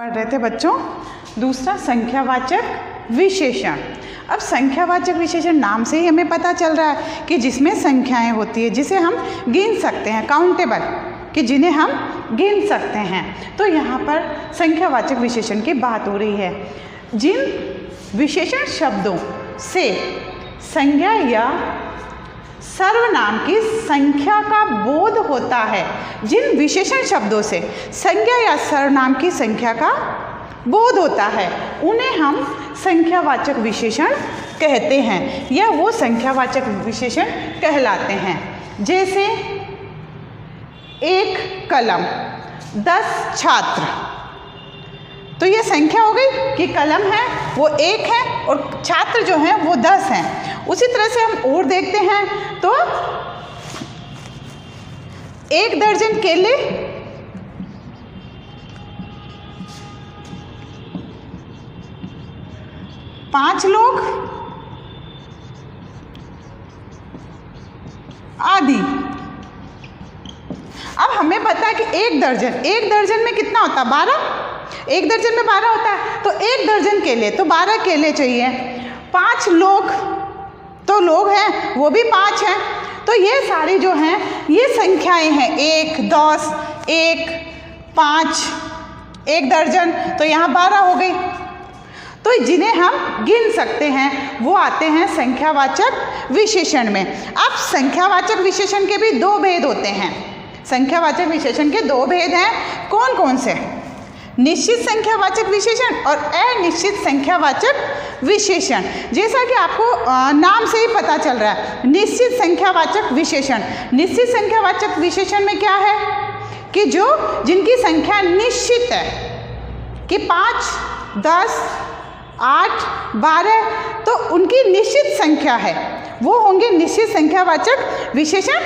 पढ़ रहे थे बच्चों दूसरा संख्यावाचक विशेषण। अब संख्यावाचक विशेषण नाम से ही हमें पता चल रहा है कि जिसमें संख्याएं होती है, जिसे हम गिन सकते हैं, काउंटेबल, कि जिन्हें हम गिन सकते हैं। तो यहाँ पर संख्यावाचक विशेषण की बात हो रही है। जिन विशेषण शब्दों से संज्ञा या सर्वनाम की संख्या का बोध होता है, जिन विशेषण शब्दों से संज्ञा या सर्वनाम की संख्या का बोध होता है, उन्हें हम संख्यावाचक विशेषण कहते हैं या वो संख्यावाचक विशेषण कहलाते हैं। जैसे एक कलम, 10 छात्र, तो ये संख्या हो गई कि कलम है वो 1 है और छात्र जो हैं वो 10 हैं। उसी तरह से हम और देखते हैं तो 1 दर्जन केले, 5 लोग आदि। अब हमें पता है कि 1 दर्जन में कितना होता है? 12। 1 दर्जन में 12 होता है, तो 1 दर्जन केले तो 12 केले चाहिए। 5 लोग तो लोग हैं वो भी 5 हैं। तो ये सारी जो हैं ये संख्याएं हैं, 1, 10, 1, 5, 1 दर्जन, तो यहाँ 12 हो गई। तो जिन्हें हम गिन सकते हैं वो आते हैं संख्यावाचक विशेषण में। अब संख्यावाचक विशेषण के भी 2 भेद होते हैं। संख्यावाचक विशेषण के 2 भेद हैं। कौन कौन से? निश्चित संख्यावाचक विशेषण और अनिश्चित संख्यावाचक विशेषण। जैसा कि आपको नाम से ही पता चल रहा है, निश्चित संख्यावाचक विशेषण। निश्चित संख्यावाचक विशेषण में क्या है कि जिनकी संख्या निश्चित है कि 5, 10, 8, 12, तो उनकी निश्चित संख्या है, वो होंगे निश्चित संख्यावाचक विशेषण।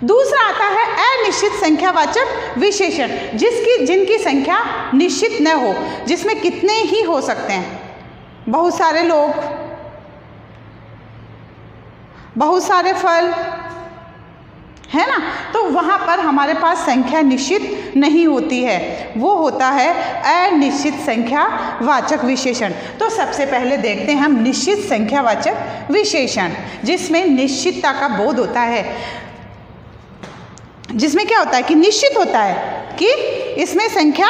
दूसरा आता है अनिश्चित संख्यावाचक विशेषण, जिनकी संख्या निश्चित न हो, जिसमें कितने ही हो सकते हैं, बहुत सारे लोग, बहुत सारे फल, है ना। तो वहाँ पर हमारे पास संख्या निश्चित नहीं होती है, वो होता है अनिश्चित संख्यावाचक विशेषण। तो सबसे पहले देखते हैं हम निश्चित संख्यावाचक विशेषण, जिसमें निश्चितता का बोध होता है। जिसमें क्या होता है कि निश्चित होता है कि इसमें संख्या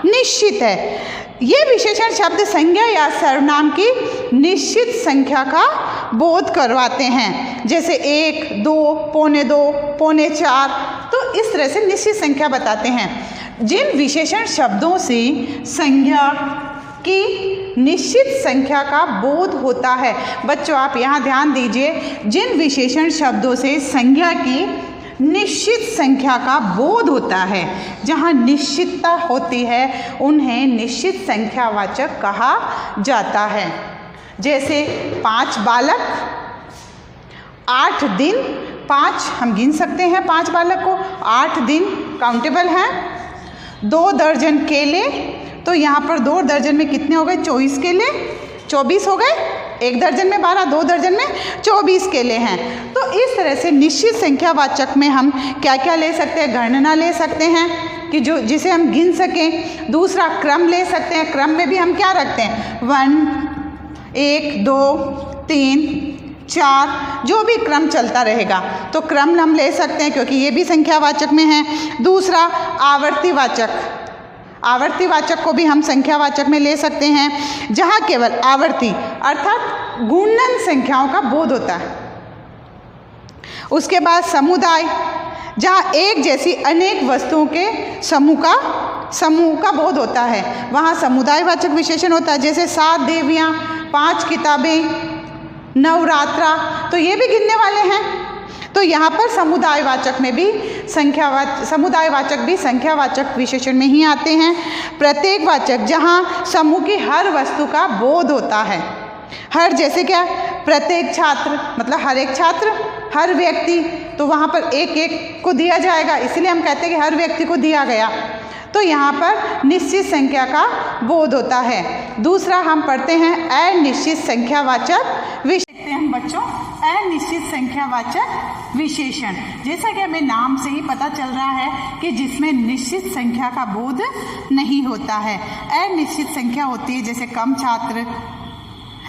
निश्चित है। ये विशेषण शब्द संज्ञा या सर्वनाम की निश्चित संख्या का बोध करवाते हैं। जैसे 1, 2, पौने 2, पौने 4, तो इस तरह से निश्चित संख्या बताते हैं। जिन विशेषण शब्दों से संज्ञा की निश्चित संख्या का बोध होता है, बच्चों आप यहाँ ध्यान दीजिए, जिन विशेषण शब्दों से संज्ञा की निश्चित संख्या का बोध होता है, जहाँ निश्चितता होती है, उन्हें निश्चित संख्यावाचक कहा जाता है। जैसे 5 बालक, 8 दिन, 5 हम गिन सकते हैं 5 बालक को, 8 दिन काउंटेबल हैं। 2 दर्जन केले, तो यहाँ पर 2 दर्जन में कितने हो गए? 24 केले, 24 हो गए। 1 दर्जन में 12, 2 दर्जन में 24 केले हैं। तो इस तरह से निश्चित संख्यावाचक में हम क्या क्या ले सकते हैं? गणना ले सकते हैं कि जिसे हम गिन सकें। दूसरा क्रम ले सकते हैं, क्रम में भी हम क्या रखते हैं? 1, 2, 3, 4, जो भी क्रम चलता रहेगा तो क्रम हम ले सकते हैं, क्योंकि ये भी संख्यावाचक में है। दूसरा आवर्तीवाचक, आवर्तीवाचक को भी हम संख्यावाचक में ले सकते हैं, जहाँ केवल आवर्ती अर्थात गुणन संख्याओं का बोध होता है। उसके बाद समुदाय, जहाँ एक जैसी अनेक वस्तुओं के समूह का बोध होता है, वहाँ समुदायवाचक विशेषण होता है। जैसे 7 देवियाँ, 5 किताबें, नवरात्रा, तो ये भी गिनने वाले हैं। तो यहाँ पर समुदायवाचक में भी समुदायवाचक भी संख्यावाचक विशेषण में ही आते हैं। प्रत्येकवाचक, जहाँ समूह की हर वस्तु का बोध होता है। हर, जैसे क्या? प्रत्येक छात्र मतलब हर एक छात्र, हर व्यक्ति, तो वहाँ पर एक को दिया जाएगा, इसलिए हम कहते हैं कि हर व्यक्ति को दिया गया। तो यहाँ पर निश्चित संख्या का बोध होता है। दूसरा हम पढ़ते हैं अनिश्चित संख्यावाचक विशेषण। हम बच्चों अनिश्चित संख्यावाचक विशेषण। जैसा कि हमें नाम से ही पता चल रहा है कि जिसमें निश्चित संख्या का बोध नहीं होता है। अनिश्चित संख्या होती है जैसे कम छात्र,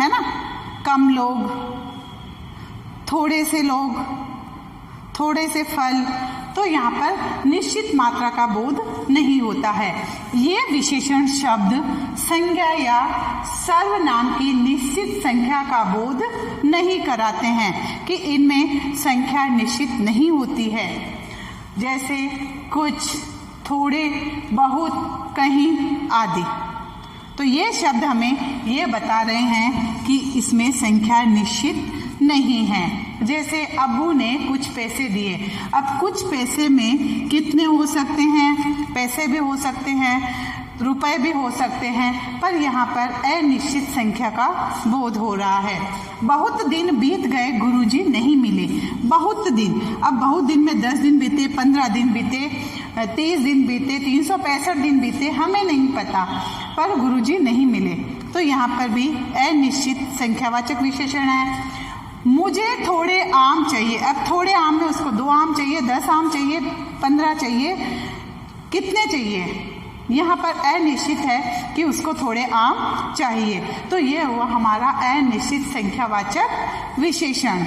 है ना, कम लोग, थोड़े से लोग, थोड़े से फल। तो यहाँ पर निश्चित मात्रा का बोध नहीं होता है। ये विशेषण शब्द संज्ञा या सर्वनाम की निश्चित संख्या का बोध नहीं कराते हैं कि इनमें संख्या निश्चित नहीं होती है। जैसे कुछ, थोड़े, बहुत, कहीं आदि। तो ये शब्द हमें ये बता रहे हैं कि इसमें संख्या निश्चित नहीं है। जैसे अब्बू ने कुछ पैसे दिए। अब कुछ पैसे में कितने हो सकते हैं? पैसे भी हो सकते हैं, रुपए भी हो सकते हैं, पर यहाँ पर अनिश्चित संख्या का बोध हो रहा है। बहुत दिन बीत गए, गुरुजी नहीं मिले। बहुत दिन, अब बहुत दिन में 10 दिन बीते, 15 दिन बीते, 30 दिन बीते, 365 दिन बीते, हमें नहीं पता, पर गुरुजी नहीं मिले। तो यहाँ पर भी अनिश्चित संख्यावाचक विशेषण है। मुझे थोड़े आम चाहिए। अब थोड़े आम में उसको 2 आम चाहिए, 10 आम चाहिए, 15 चाहिए, कितने चाहिए? यहाँ पर अनिश्चित है कि उसको थोड़े आम चाहिए। तो ये हुआ हमारा अनिश्चित संख्यावाचक विशेषण।